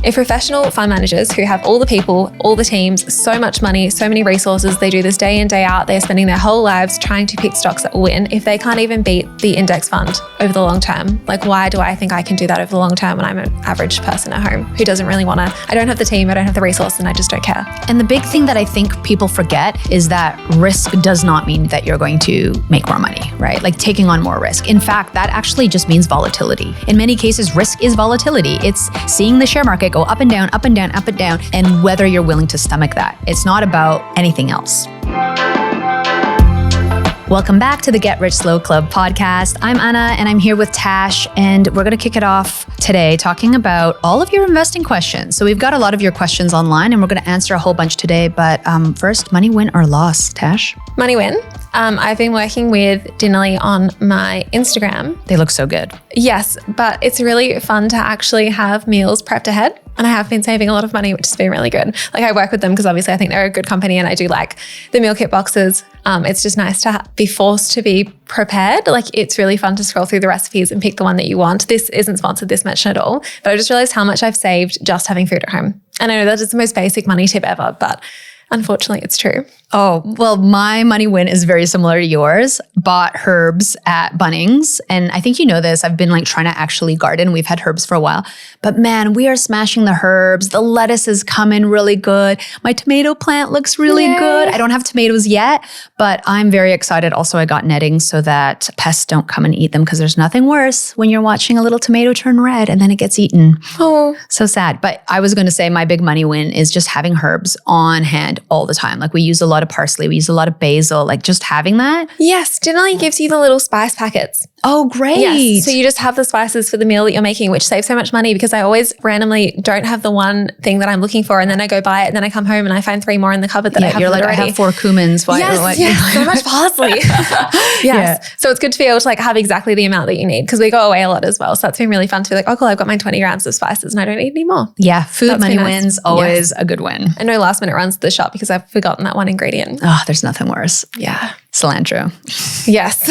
If professional fund managers who have all the people, all the teams, so much money, so many resources, they do this day in, day out, they're spending their whole lives trying to pick stocks that will win. If they can't even beat the index fund over the long term, like why do I think I can do that over the long term when I'm an average person at home who doesn't really want to, I don't have the team, I don't have the resource, and I just don't care. And the big thing that I think people forget is that risk does not mean that you're going to make more money, right? Like taking on more risk. In fact, that actually just means volatility. In many cases, risk is volatility. It's seeing the share market go up and down, up and down, up and down, and whether you're willing to stomach that. It's not about anything else. Welcome back to the Get Rich Slow Club podcast. I'm Ana and I'm here with Tash, and we're going to kick it off today talking about all of your investing questions. So we've got a lot of your questions online and we're going to answer a whole bunch today. But first, money win or loss, Tash? Money win. I've been working with Dinnerly on my Instagram. They look so good. Yes, but it's really fun to actually have meals prepped ahead. And I have been saving a lot of money, which has been really good. Like I work with them because obviously I think they're a good company and I do like the meal kit boxes. It's just nice to be forced to be prepared. Like it's really fun to scroll through the recipes and pick the one that you want. This isn't sponsored, this mention at all, but I just realized how much I've saved just having food at home. And I know that is the most basic money tip ever, but unfortunately it's true. Oh, well, my money win is very similar to yours. Bought herbs at Bunnings. And I think you know this. I've been like trying to actually garden. We've had herbs for a while. But man, we are smashing the herbs. The lettuce is coming really good. My tomato plant looks really good. I don't have tomatoes yet, but I'm very excited. Also, I got netting so that pests don't come and eat them, because there's nothing worse when you're watching a little tomato turn red and then it gets eaten. Oh, so sad. But I was going to say my big money win is just having herbs on hand all the time. Like we use a lot of parsley, we use a lot of basil, like just having that. Yes, Dinnerly gives you the little spice packets. Oh, great. Yes. So you just have the spices for the meal that you're making, which saves so much money, because I always randomly don't have the one thing that I'm looking for, and then I go buy it and then I come home and I find 3 more in the cupboard that I have. You're like, already. I have 4 cumins. Why? So much parsley. Yes. Yeah. So it's good to be able to like have exactly the amount that you need, because we go away a lot as well. So that's been really fun to be like, oh cool, I've got my 20 grams of spices and I don't need any more. Yeah. Food money wins, always a good win. I know last minute runs to the shop because I've forgotten that one ingredient. Oh, there's nothing worse. Yeah. Cilantro. Yes.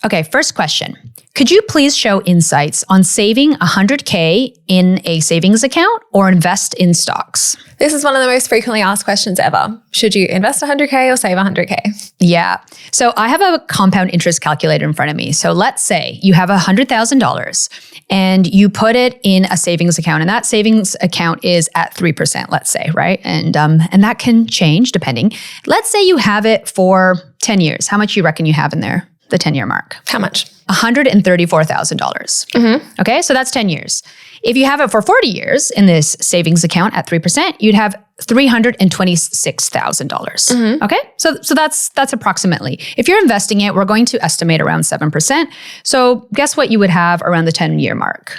Okay, first question. Could you please show insights on saving $100K in a savings account or invest in stocks? This is one of the most frequently asked questions ever. Should you invest $100K or save $100K? Yeah. So I have a compound interest calculator in front of me. So let's say you have $100,000 and you put it in a savings account, and that savings account is at 3%, let's say, right? And that can change depending. Let's say you have it for 10 years. How much you reckon you have in there? The 10-year mark. How much? $134,000. Okay, so that's 10 years. If you have it for 40 years in this savings account at 3%, you'd have $326,000. Okay, so that's approximately. If you're investing it, we're going to estimate around 7%. So guess what you would have around the 10-year mark?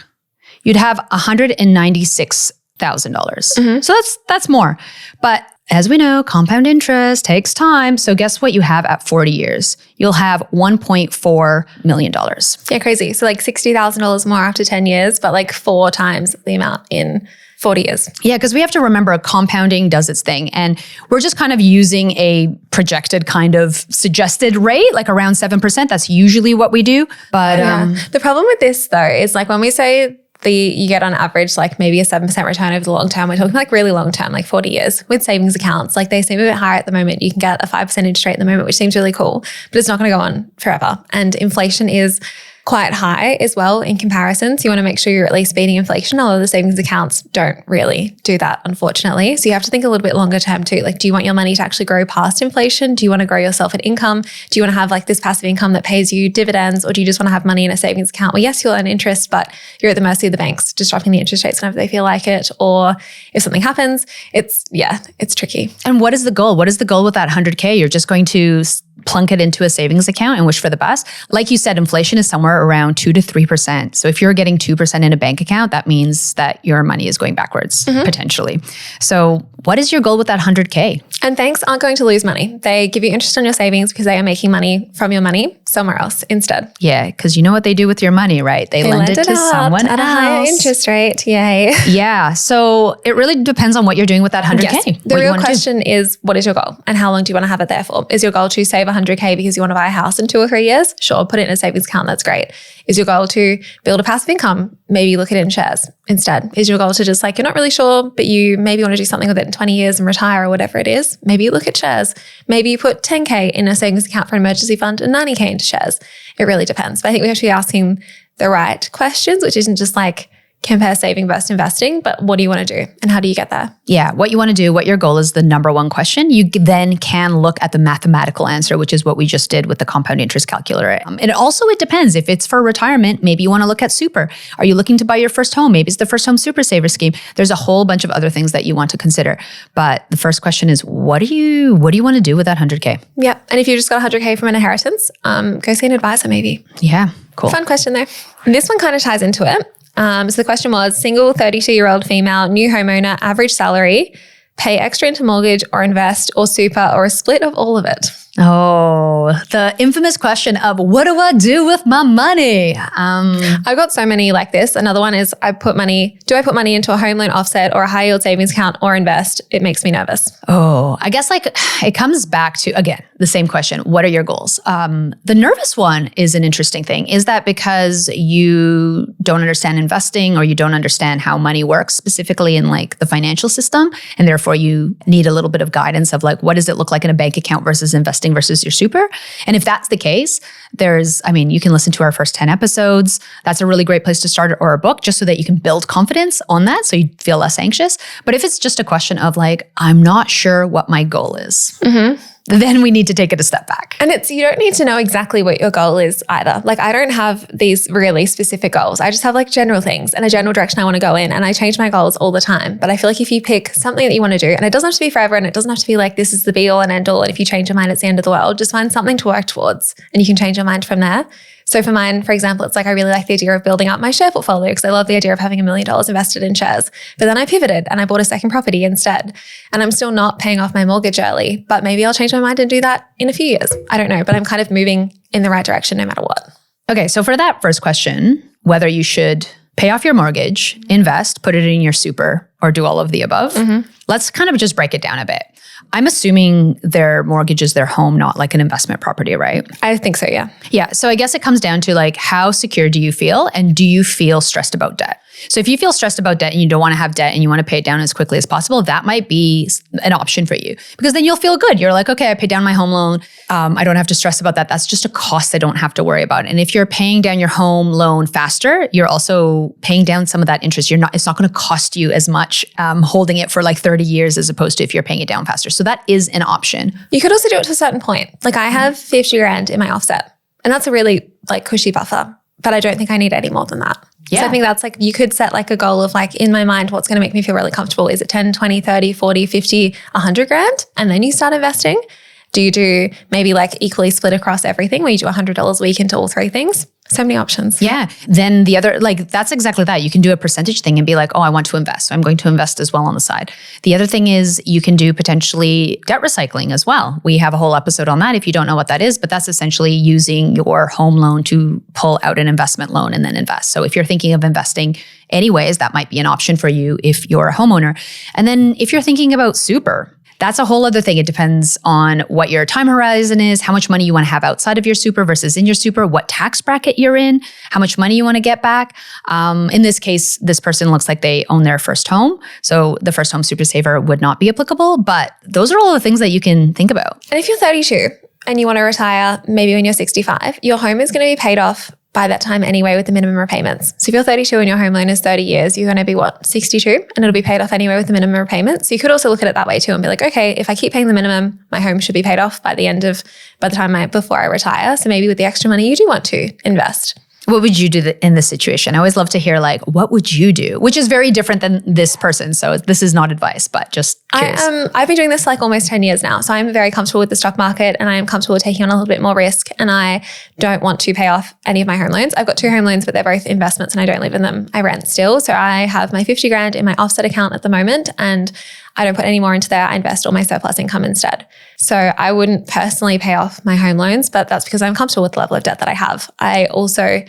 You'd have $196,000. So that's more. But as we know, compound interest takes time. So guess what you have at 40 years? You'll have $1.4 million. Yeah, crazy. So like $60,000 more after 10 years, but like 4 times the amount in 40 years. Yeah, because we have to remember compounding does its thing. And we're just kind of using a projected kind of suggested rate, like around 7%. That's usually what we do. But the problem with this though is like when we say you get on average like maybe a 7% return over the long term, we're talking like really long term, like 40 years with savings accounts. Like they seem a bit higher at the moment. You can get a 5% interest rate at the moment, which seems really cool, but it's not going to go on forever. And inflation is quite high as well in comparison. So you want to make sure you're at least beating inflation. Although the savings accounts don't really do that, unfortunately. So you have to think a little bit longer term too. Like, do you want your money to actually grow past inflation? Do you want to grow yourself an income? Do you want to have like this passive income that pays you dividends? Or do you just want to have money in a savings account? Well, yes, you'll earn interest, but you're at the mercy of the banks, just dropping the interest rates whenever they feel like it. Or if something happens, it's tricky. And what is the goal? What is the goal with that 100K? You're just going to plunk it into a savings account and wish for the best. Like you said, inflation is somewhere around 2 to 3%. So if you're getting 2% in a bank account, that means that your money is going backwards, potentially. So what is your goal with that 100K? And banks aren't going to lose money. They give you interest on your savings because they are making money from your money somewhere else instead. Yeah, because you know what they do with your money, right? They lend it to someone at else. a higher interest rate. Yay. Yeah. So it really depends on what you're doing with that 100K. Yes. The real question is, what is your goal and how long do you want to have it there for? Is your goal to save save 100K because you want to buy a house in 2 or 3 years? Sure, put it in a savings account. That's great. Is your goal to build a passive income? Maybe look at it in shares instead. Is your goal to just like, you're not really sure, but you maybe want to do something with it in 20 years and retire or whatever it is? Maybe you look at shares. Maybe you put 10K in a savings account for an emergency fund and 90K into shares. It really depends. But I think we have to be asking the right questions, which isn't just like, compare saving versus investing, but what do you want to do and how do you get there? Yeah, what you want to do, what your goal is, the number one question. You then can look at the mathematical answer, which is what we just did with the compound interest calculator. And also it depends. If it's for retirement, maybe you want to look at super. Are you looking to buy your first home? Maybe it's the first home super saver scheme. There's a whole bunch of other things that you want to consider. But the first question is, what do you want to do with that 100K? Yeah. And if you just got 100K from an inheritance, go see an advisor maybe. Yeah, cool. Fun question though. This one kind of ties into it. So the question was, single 32-year-old female, new homeowner, average salary, pay extra into mortgage or invest or super or a split of all of it? Oh, the infamous question of what do I do with my money? I've got so many like this. Another one is do I put money into a home loan offset or a high yield savings account or invest? It makes me nervous. Oh, I guess like it comes back to, again, the same question. What are your goals? The nervous one is an interesting thing. Is that because you don't understand investing or you don't understand how money works specifically in like the financial system, and therefore you need a little bit of guidance of like, what does it look like in a bank account versus investing versus your super? And if that's the case, you can listen to our first 10 episodes. That's a really great place to start, or a book, just so that you can build confidence on that so you feel less anxious. But if it's just a question of like, I'm not sure what my goal is, then we need to take it a step back. And you don't need to know exactly what your goal is either. Like I don't have these really specific goals. I just have like general things and a general direction I want to go in, and I change my goals all the time. But I feel like if you pick something that you want to do, and it doesn't have to be forever, and it doesn't have to be like this is the be all and end all, and if you change your mind, it's the end of the world. Just find something to work towards and you can change your mind from there. So for mine, for example, it's like I really like the idea of building up my share portfolio because I love the idea of having $1 million invested in shares. But then I pivoted and I bought a second property instead. And I'm still not paying off my mortgage early, but maybe I'll change my mind and do that in a few years. I don't know, but I'm kind of moving in the right direction no matter what. Okay, so for that first question, whether you should pay off your mortgage, invest, put it in your super, or do all of the above, let's kind of just break it down a bit. I'm assuming their mortgage is their home, not like an investment property, right? I think so, yeah. Yeah. So I guess it comes down to like, how secure do you feel? And do you feel stressed about debt? So if you feel stressed about debt and you don't want to have debt and you want to pay it down as quickly as possible, that might be an option for you, because then you'll feel good. You're like, okay, I paid down my home loan. I don't have to stress about that. That's just a cost I don't have to worry about. And if you're paying down your home loan faster, you're also paying down some of that interest. It's not going to cost you as much holding it for like 30 years as opposed to if you're paying it down faster. So that is an option. You could also do it to a certain point. Like I have 50 grand in my offset, and that's a really like cushy buffer, but I don't think I need any more than that. Yeah. So I think that's like, you could set like a goal of like, in my mind, what's going to make me feel really comfortable? Is it 10, 20, 30, 40, 50, 100 grand? And then you start investing. Do you do maybe like equally split across everything where you do $100 a week into all three things? So many options. Yeah. Then the other, like that's exactly that. You can do a percentage thing and be like, oh, I want to invest. So I'm going to invest as well on the side. The other thing is you can do potentially debt recycling as well. We have a whole episode on that if you don't know what that is, but that's essentially using your home loan to pull out an investment loan and then invest. So if you're thinking of investing anyways, that might be an option for you if you're a homeowner. And then if you're thinking about super, that's a whole other thing. It depends on what your time horizon is, how much money you want to have outside of your super versus in your super, what tax bracket you're in, how much money you want to get back. In this case, this person looks like they own their first home. So the first home super saver would not be applicable, but those are all the things that you can think about. And if you're 32 and you want to retire maybe when you're 65, your home is going to be paid off by that time anyway with the minimum repayments. So if you're 32 and your home loan is 30 years, you're going to be 62, and it'll be paid off anyway with the minimum repayments. So you could also look at it that way too and be like, okay, if I keep paying the minimum, my home should be paid off before I retire. So maybe with the extra money, you do want to invest. What would you do in this situation? I always love to hear like, what would you do? Which is very different than this person. So this is not advice, but just curious. I've been doing this like almost 10 years now. So I'm very comfortable with the stock market, and I am comfortable with taking on a little bit more risk, and I don't want to pay off any of my home loans. I've got 2 home loans, but they're both investments and I don't live in them. I rent still. So I have my 50 grand in my offset account at the moment, and I don't put any more into there. I invest all my surplus income instead. So I wouldn't personally pay off my home loans, but that's because I'm comfortable with the level of debt that I have. I also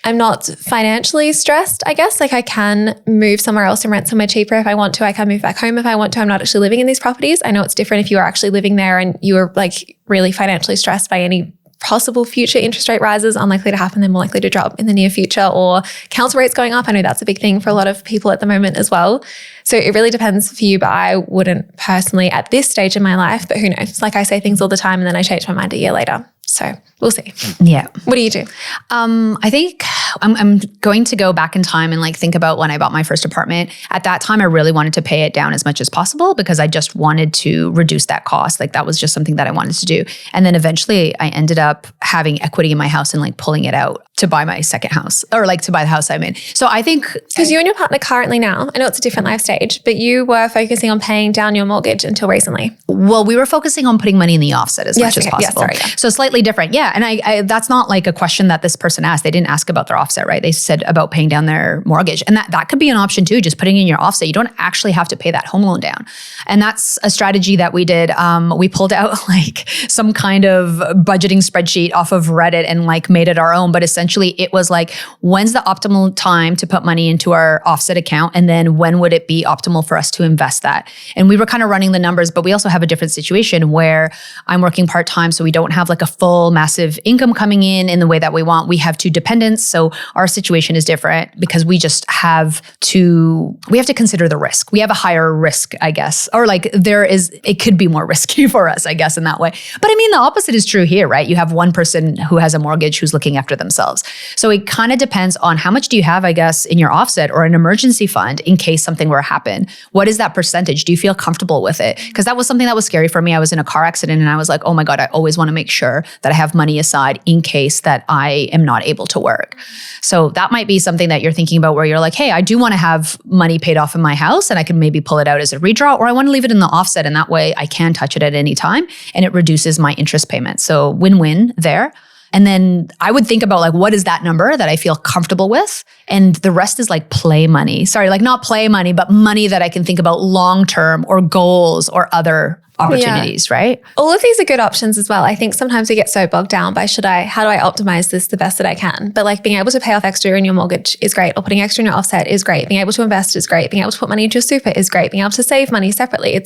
I'm not financially stressed, I guess. Like I can move somewhere else and rent somewhere cheaper if I want to. I can move back home if I want to. I'm not actually living in these properties. I know it's different if you are actually living there and you are like really financially stressed by any possible future interest rate rises, unlikely to happen, they're more likely to drop in the near future, or council rates going up. I know that's a big thing for a lot of people at the moment as well. So it really depends for you, but I wouldn't personally at this stage in my life, but who knows? Like I say things all the time and then I change my mind a year later. So we'll see. Yeah. What do you do? I think I'm going to go back in time and like think about when I bought my first apartment. At that time, I really wanted to pay it down as much as possible because I just wanted to reduce that cost. Like that was just something that I wanted to do. And then eventually I ended up having equity in my house and like pulling it out to buy my second house or like to buy the house I'm in. So I think— Because you and your partner currently now, I know it's a different life stage, but you were focusing on paying down your mortgage until recently. Well, we were focusing on putting money in the offset as much as possible. So slightly different. Yeah. And I that's not like a question that this person asked. They didn't ask about their offset, right? They said about paying down their mortgage. And that could be an option too, just putting in your offset. You don't actually have to pay that home loan down. And that's a strategy that we did. We pulled out like some kind of budgeting spreadsheet off of Reddit and like made it our own. But essentially it was like, when's the optimal time to put money into our offset account? And then when would it be optimal for us to invest that? And we were kind of running the numbers, but we also have a different situation where I'm working part-time. So we don't have like a full massive income coming in the way that we want. We have two dependents. So our situation is different because we have to consider the risk. We have a higher risk, I guess, or like it could be more risky for us, I guess, in that way. But I mean, the opposite is true here, right? You have one person who has a mortgage who's looking after themselves. So it kind of depends on how much do you have, I guess, in your offset or an emergency fund in case something were to happen. What is that percentage? Do you feel comfortable with it? Because that was something that was scary for me. I was in a car accident and I was like, oh my God, I always want to make sure that I have money aside in case that I am not able to work. So that might be something that you're thinking about where you're like, hey, I do want to have money paid off in my house and I can maybe pull it out as a redraw, or I want to leave it in the offset and that way I can touch it at any time and it reduces my interest payment. So win-win there. And then I would think about like, what is that number that I feel comfortable with? And the rest is like play money. Sorry, like not play money, but money that I can think about long-term or goals or other opportunities, right? All of these are good options as well. I think sometimes we get so bogged down by how do I optimize this the best that I can? But like being able to pay off extra in your mortgage is great, or putting extra in your offset is great. Being able to invest is great. Being able to put money into your super is great. Being able to save money separately,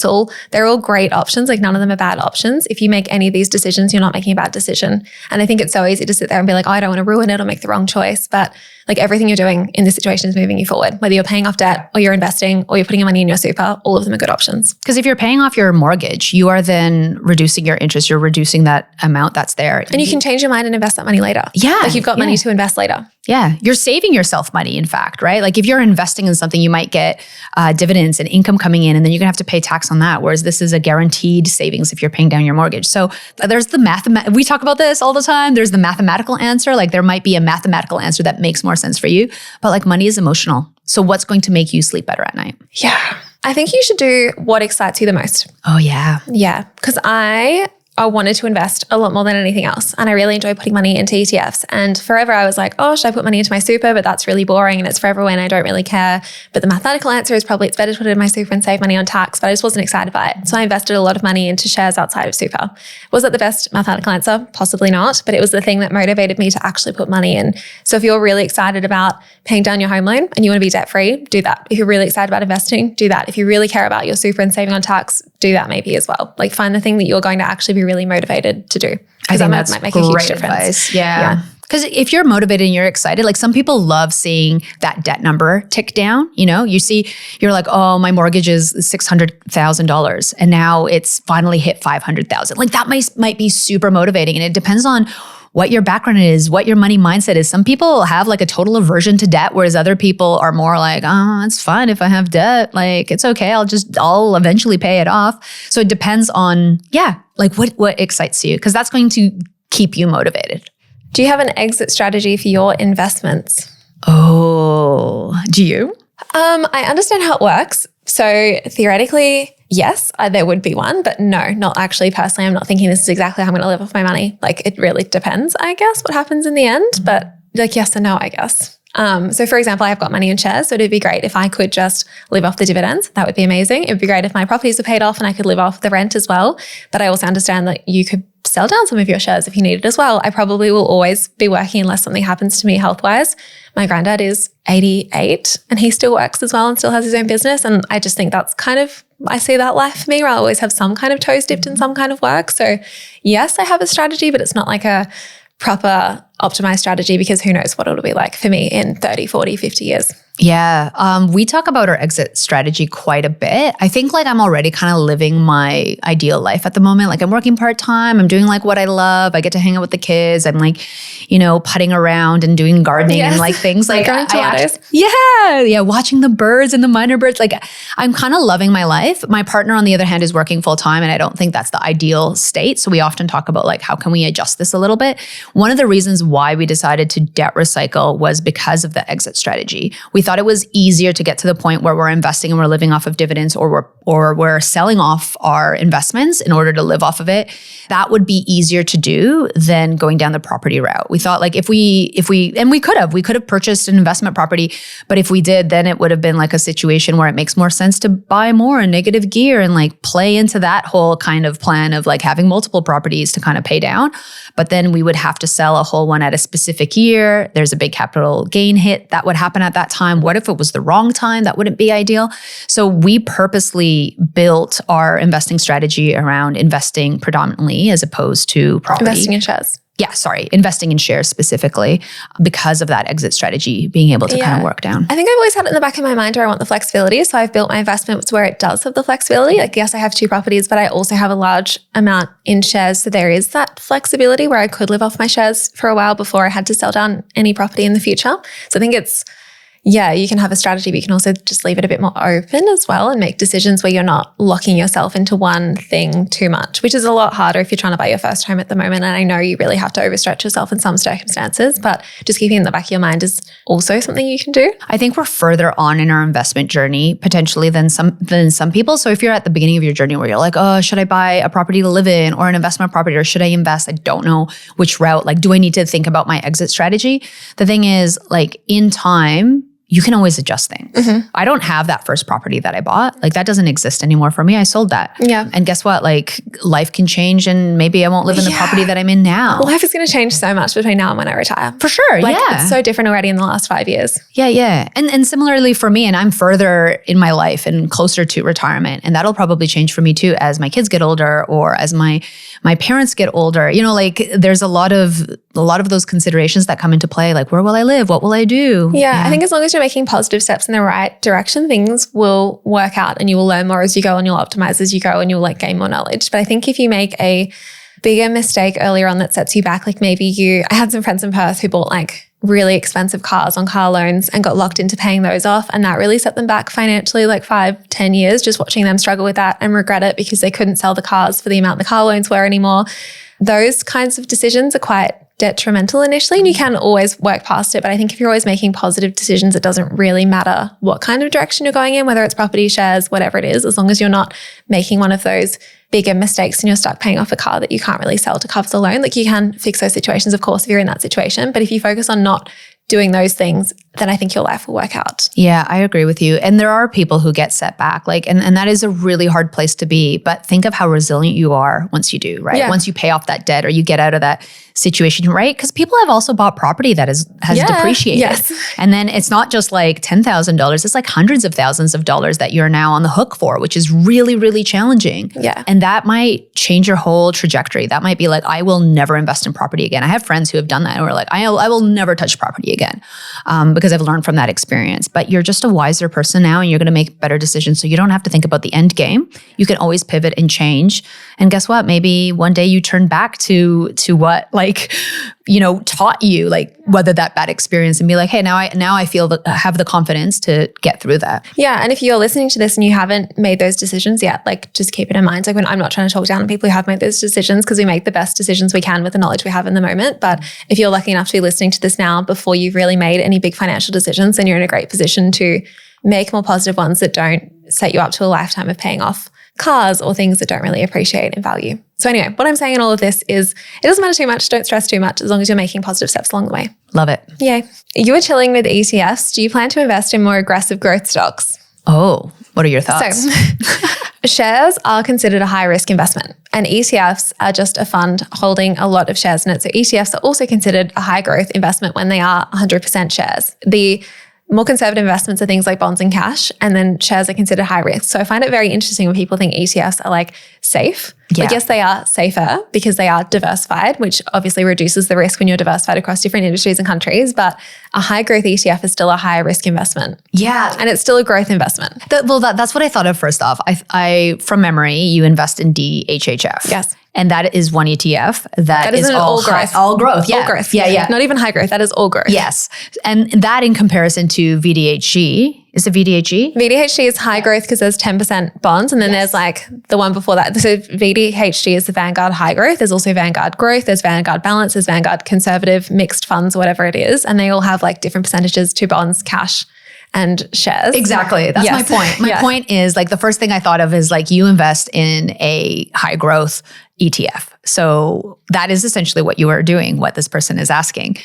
they're all great options. Like none of them are bad options. If you make any of these decisions, you're not making a bad decision. And I think it's so easy to sit there and be like, oh, I don't want to ruin it or make the wrong choice. But like everything you're doing in this situation is moving you forward. Whether you're paying off debt or you're investing or you're putting your money in your super, all of them are good options. Because if you're paying off your mortgage, you are then reducing your interest. You're reducing that amount that's there. And you can change your mind and invest that money later. Yeah. Like you've got money to invest later. Yeah. You're saving yourself money, in fact, right? Like if you're investing in something, you might get dividends and income coming in, and then you're going to have to pay tax on that. Whereas this is a guaranteed savings if you're paying down your mortgage. So there's the we talk about this all the time. There's the mathematical answer. Like there might be a mathematical answer that makes more sense for you, but like money is emotional. So what's going to make you sleep better at night? Yeah. I think you should do what excites you the most. Oh yeah. Yeah. Because I wanted to invest a lot more than anything else. And I really enjoy putting money into ETFs. And forever I was like, oh, should I put money into my super? But that's really boring and it's forever when I don't really care. But the mathematical answer is probably it's better to put it in my super and save money on tax. But I just wasn't excited by it. So I invested a lot of money into shares outside of super. Was it the best mathematical answer? Possibly not. But it was the thing that motivated me to actually put money in. So if you're really excited about paying down your home loan and you want to be debt free, do that. If you're really excited about investing, do that. If you really care about your super and saving on tax, do that maybe as well. Like find the thing that you're going to actually be really motivated to do. I think that might make a huge difference. Advice. Yeah. Because if you're motivated and you're excited, like some people love seeing that debt number tick down. You know, you're like, oh, my mortgage is $600,000 and now it's finally hit $500,000. Like that might be super motivating. And it depends on what your background is, what your money mindset is. Some people have like a total aversion to debt, whereas other people are more like, oh, it's fine if I have debt. Like it's okay. I'll eventually pay it off. So it depends on, like what excites you, because that's going to keep you motivated. Do you have an exit strategy for your investments? Oh, do you? I understand how it works. So theoretically, yes, there would be one, but no, not actually personally. I'm not thinking this is exactly how I'm going to live off my money. Like it really depends, I guess, what happens in the end. But like yes and no, I guess. So for example, I've got money in shares. So it'd be great if I could just live off the dividends. That would be amazing. It would be great if my properties were paid off and I could live off the rent as well. But I also understand that you could sell down some of your shares if you need it as well. I probably will always be working unless something happens to me health-wise. My granddad is 88 and he still works as well and still has his own business. And I just think that's kind of, I see that life for me where I'll always have some kind of toes dipped in some kind of work. So yes, I have a strategy, but it's not like a proper optimized strategy because who knows what it'll be like for me in 30, 40, 50 years. Yeah. We talk about our exit strategy quite a bit. I think like I'm already kind of living my ideal life at the moment. Like I'm working part-time. I'm doing like what I love. I get to hang out with the kids. I'm like, putting around and doing gardening and like things like tomatoes. Yeah. Watching the birds and the minor birds. Like I'm kind of loving my life. My partner, on the other hand, is working full-time and I don't think that's the ideal state. So we often talk about like, how can we adjust this a little bit? One of the reasons why we decided to debt recycle was because of the exit strategy. We thought it was easier to get to the point where we're investing and we're living off of dividends or we're selling off our investments in order to live off of it. That would be easier to do than going down the property route. We thought like if we could have purchased an investment property, but if we did, then it would have been like a situation where it makes more sense to buy more in negative gear and like play into that whole kind of plan of like having multiple properties to kind of pay down. But then we would have to sell a whole one at a specific year. There's a big capital gain hit that would happen at that time. What if it was the wrong time? That wouldn't be ideal. So we purposely built our investing strategy around investing predominantly as opposed to property. Investing in shares. Yeah, sorry, investing in shares specifically because of that exit strategy being able to kind of work down. I think I've always had it in the back of my mind where I want the flexibility. So I've built my investments where it does have the flexibility. Like, yes, I have 2 properties, but I also have a large amount in shares. So there is that flexibility where I could live off my shares for a while before I had to sell down any property in the future. So I think it's, you can have a strategy, but you can also just leave it a bit more open as well and make decisions where you're not locking yourself into one thing too much, which is a lot harder if you're trying to buy your first home at the moment. And I know you really have to overstretch yourself in some circumstances, but just keeping it in the back of your mind is also something you can do. I think we're further on in our investment journey potentially than some people. So if you're at the beginning of your journey where you're like, oh, should I buy a property to live in or an investment property or should I invest? I don't know which route. Like, do I need to think about my exit strategy? The thing is, like, in time, you can always adjust things. Mm-hmm. I don't have that first property that I bought. Like that doesn't exist anymore for me. I sold that. Yeah. And guess what? Like life can change and maybe I won't live in the property that I'm in now. Life is going to change so much between now and when I retire. For sure. Like, it's so different already in the last 5 years. Yeah. And similarly for me, and I'm further in my life and closer to retirement. And that'll probably change for me too as my kids get older or as my parents get older. Like there's a lot of those considerations that come into play. Like, where will I live? What will I do? Yeah. I think as long as you're making positive steps in the right direction, things will work out and you will learn more as you go and you'll optimize as you go and you'll like gain more knowledge. But I think if you make a bigger mistake earlier on that sets you back, like maybe I had some friends in Perth who bought like really expensive cars on car loans and got locked into paying those off. And that really set them back financially like 5-10 years, just watching them struggle with that and regret it because they couldn't sell the cars for the amount the car loans were anymore. Those kinds of decisions are quite detrimental initially and you can always work past it. But I think if you're always making positive decisions, it doesn't really matter what kind of direction you're going in, whether it's property, shares, whatever it is, as long as you're not making one of those bigger mistakes and you're stuck paying off a car that you can't really sell to cover the loan. Like you can fix those situations, of course, if you're in that situation. But if you focus on not doing those things, then I think your life will work out. Yeah, I agree with you. And there are people who get set back, like, and that is a really hard place to be. But think of how resilient you are once you do, right? Yeah. Once you pay off that debt or you get out of that situation, right? Because people have also bought property that has depreciated. Yes. And then it's not just like $10,000, it's like hundreds of thousands of dollars that you're now on the hook for, which is really, really challenging. Yeah. And that might change your whole trajectory. That might be like, I will never invest in property again. I have friends who have done that and were like, I will never touch property again because I've learned from that experience. But you're just a wiser person now and you're going to make better decisions. So you don't have to think about the end game. You can always pivot and change. And guess what? Maybe one day you turn back to what taught you, like whether that bad experience and be like, hey, now I feel that I have the confidence to get through that. Yeah. And if you're listening to this and you haven't made those decisions yet, like just keep it in mind. Like when I'm not trying to talk down on people who have made those decisions because we make the best decisions we can with the knowledge we have in the moment. But if you're lucky enough to be listening to this now before you've really made any big financial decisions, then you're in a great position to make more positive ones that don't set you up to a lifetime of paying off cars or things that don't really appreciate in value. So anyway, what I'm saying in all of this is it doesn't matter too much. Don't stress too much as long as you're making positive steps along the way. Love it. Yay. You were chilling with ETFs. Do you plan to invest in more aggressive growth stocks? Oh, what are your thoughts? So shares are considered a high risk investment and ETFs are just a fund holding a lot of shares in it. So ETFs are also considered a high growth investment when they are 100% shares. The more conservative investments are things like bonds and cash, and then shares are considered high risk. So I find it very interesting when people think ETFs are like safe. Yeah. Like, yes, they are safer because they are diversified, which obviously reduces the risk when you're diversified across different industries and countries. But a high growth ETF is still a high risk investment. Yeah. And it's still a growth investment. That's what I thought of first off. I from memory, you invest in DHHF. Yes. And that is one ETF that is all growth. All growth. Yeah. All growth. Yeah. Not even high growth. That is all growth. Yes. And that in comparison to VDHG, is it VDHG? VDHG is high growth because there's 10% bonds. And then there's like the one before that. So VDHG is the Vanguard high growth. There's also Vanguard growth. There's Vanguard balance. There's Vanguard conservative, mixed funds, whatever it is. And they all have like different percentages to bonds, cash, and shares. Exactly. That's my point. My point is like the first thing I thought of is like you invest in a high growth ETF. So that is essentially what you are doing, what this person is asking,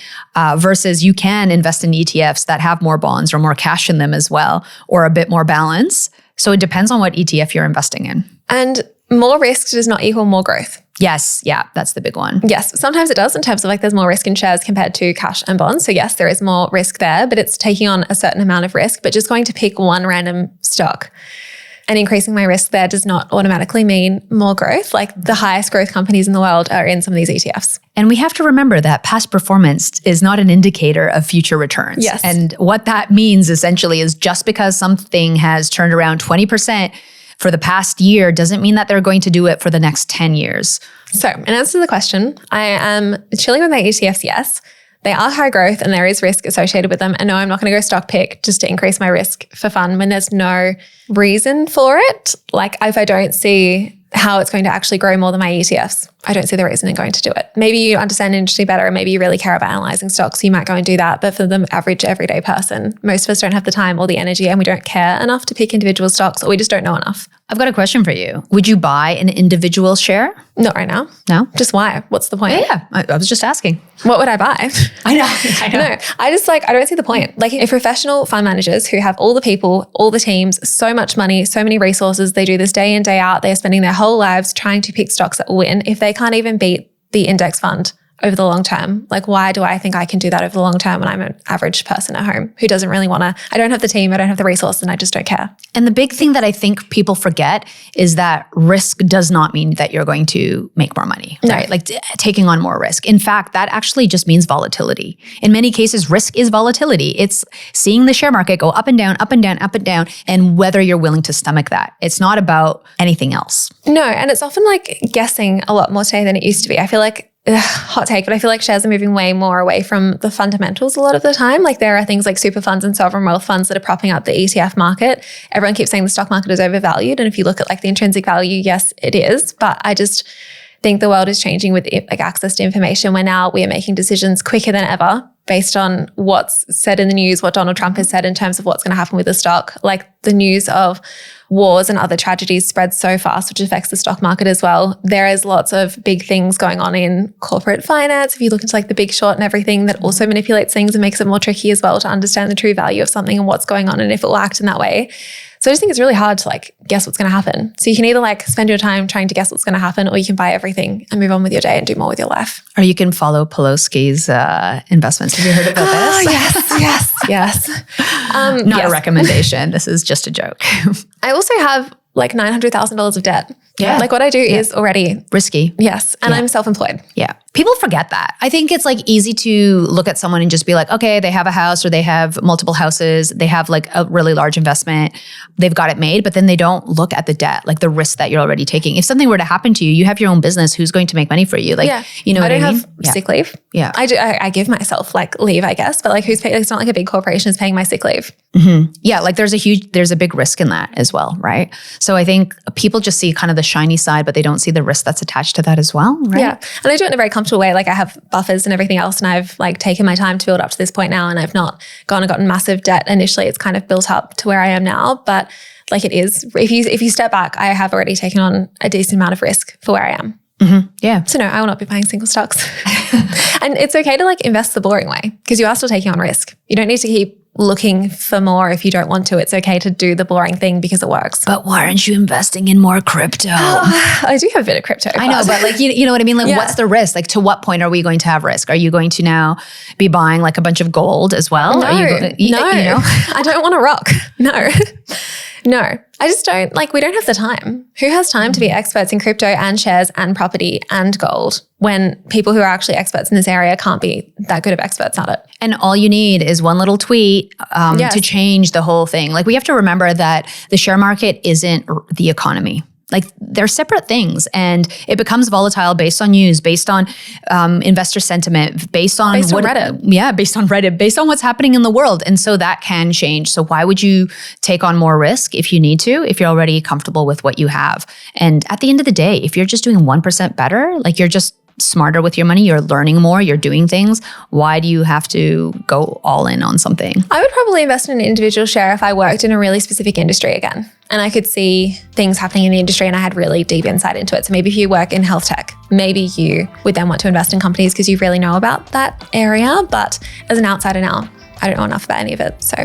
versus you can invest in ETFs that have more bonds or more cash in them as well, or a bit more balance. So it depends on what ETF you're investing in. And more risk does not equal more growth. Yes. Yeah. That's the big one. Yes. Sometimes it does in terms of like there's more risk in shares compared to cash and bonds. So yes, there is more risk there, but it's taking on a certain amount of risk. But just going to pick one random stock and increasing my risk there does not automatically mean more growth. Like the highest growth companies in the world are in some of these ETFs. And we have to remember that past performance is not an indicator of future returns. Yes. And what that means essentially is just because something has turned around 20% for the past year doesn't mean that they're going to do it for the next 10 years. So in answer to the question, I am chilling with my ETFs, yes. They are high growth and there is risk associated with them. And no, I'm not going to go stock pick just to increase my risk for fun when there's no reason for it. Like if I don't see how it's going to actually grow more than my ETFs, I don't see the reason in going to do it. Maybe you understand the industry better and maybe you really care about analyzing stocks, so you might go and do that. But for the average everyday person, most of us don't have the time or the energy and we don't care enough to pick individual stocks, or we just don't know enough. I've got a question for you. Would you buy an individual share? Not right now. No? Just why? What's the point? Yeah. I was just asking. What would I buy? I know. No, I don't see the point. Like if professional fund managers who have all the people, all the teams, so much money, so many resources, they do this day in, day out, they're spending their whole lives trying to pick stocks that will win. If they can't even beat the index fund over the long term, like why do I think I can do that over the long term when I'm an average person at home who doesn't really want to, I don't have the team, I don't have the resource, and I just don't care. And the big thing that I think people forget is that risk does not mean that you're going to make more money, right? Like taking on more risk. In fact, that actually just means volatility. In many cases, risk is volatility. It's seeing the share market go up and down, up and down, up and down, and whether you're willing to stomach that. It's not about anything else. No, and it's often like guessing a lot more today than it used to be. I feel like hot take, but I feel like shares are moving way more away from the fundamentals a lot of the time. Like there are things like super funds and sovereign wealth funds that are propping up the ETF market. Everyone keeps saying the stock market is overvalued. And if you look at like the intrinsic value, yes, it is. But I just think the world is changing with like access to information where now we are making decisions quicker than ever based on what's said in the news, what Donald Trump has said in terms of what's going to happen with the stock. Like the news of wars and other tragedies spreads so fast, which affects the stock market as well. There is lots of big things going on in corporate finance. If you look into like the Big Short and everything, that also manipulates things and makes it more tricky as well to understand the true value of something and what's going on and if it will act in that way. So I just think it's really hard to like guess what's going to happen. So you can either like spend your time trying to guess what's going to happen, or you can buy everying and move on with your day and do more with your life. Or you can follow Pelosi's investments. Have you heard about this? Yes. Not a recommendation. This is just a joke. I also have like $900,000 of debt. Yeah. Like what I do is already risky. Yes. And I'm self-employed. Yeah. People forget that. I think it's like easy to look at someone and just be like, okay, they have a house or they have multiple houses. They have like a really large investment. They've got it made, but then they don't look at the debt, like the risk that you're already taking. If something were to happen to you, you have your own business. Who's going to make money for you? Like, you know what I mean? I don't have sick leave. Yeah. I give myself like leave, I guess, but like who's paying? It's not like a big corporation is paying my sick leave. Mm-hmm. Yeah. Like there's a big risk in that as well. Right. So I think people just see kind of the shiny side, but they don't see the risk that's attached to that as well. Right. Yeah. And I do it in a very comfortable way. Like I have buffers and everything else, and I've like taken my time to build up to this point now, and I've not gone and gotten massive debt initially. It's kind of built up to where I am now, but Like it is. If you step back, I have already taken on a decent amount of risk for where I am. Yeah. So no, I will not be buying single stocks. And it's okay to like invest the boring way because you are still taking on risk. You don't need to keep looking for more if you don't want to. It's okay to do the boring thing because it works. But why aren't you investing in more crypto? I do have a bit of crypto. I know, but like, you know what I mean? Like what's the risk? Like to what point are we going to have risk? Are you going to now be buying like a bunch of gold as well? No, You know? I don't want to rock. No, I just don't, like, we don't have the time. Who has time to be experts in crypto and shares and property and gold when people who are actually experts in this area can't be that good of experts at it? And all you need is one little tweet to change the whole thing. Like we have to remember that the share market isn't the economy. Like they're separate things and it becomes volatile based on news, based on investor sentiment, based on Reddit. Yeah, based on Reddit, based on what's happening in the world. And so that can change. So why would you take on more risk if you need to, if you're already comfortable with what you have? And at the end of the day, if you're just doing 1% better, like you're just smarter with your money, you're learning more, you're doing things, why do you have to go all in on something? I would probably invest in an individual share if I worked in a really specific industry again and I could see things happening in the industry and I had really deep insight into it. So maybe if you work in health tech, maybe you would then want to invest in companies because you really know about that area. But as an outsider now, I don't know enough about any of it. So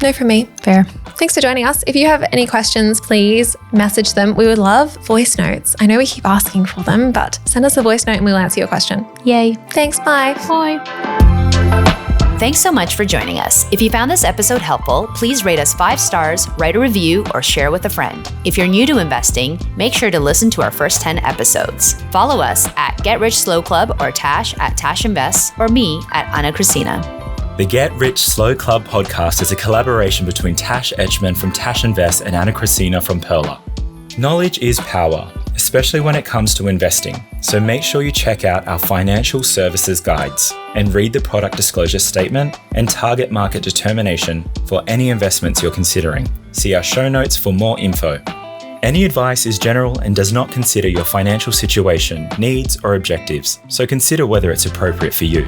no from me. Fair. Thanks for joining us. If you have any questions, please message them. We would love voice notes. I know we keep asking for them, but send us a voice note and we'll answer your question. Yay. Thanks. Bye. Bye. Thanks so much for joining us. If you found this episode helpful, please rate us 5 stars, write a review, or share with a friend. If you're new to investing, make sure to listen to our first 10 episodes. Follow us at Get Rich Slow Club or Tash at Tash Invest or me at Ana Cristina. The Get Rich Slow Club podcast is a collaboration between Tash Etchman from Tash Invest and Ana Cristina from Perla. Knowledge is power, especially when it comes to investing. So make sure you check out our financial services guides and read the product disclosure statement and target market determination for any investments you're considering. See our show notes for more info. Any advice is general and does not consider your financial situation, needs, or objectives, so consider whether it's appropriate for you.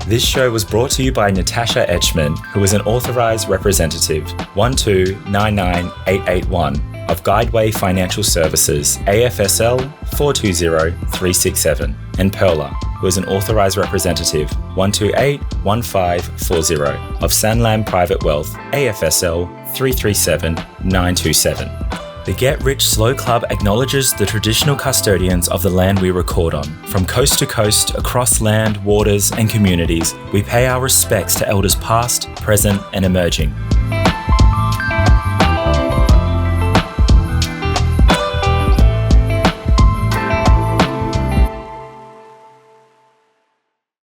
This show was brought to you by Natasha Etchman, who is an authorized representative 1299881 of Guideway Financial Services, AFSL 420367, and Perla, who is an authorized representative 1281540 of Sanlam Private Wealth, AFSL 337927. The Get Rich Slow Club acknowledges the traditional custodians of the land we record on. From coast to coast, across land, waters, and communities, we pay our respects to elders past, present, and emerging.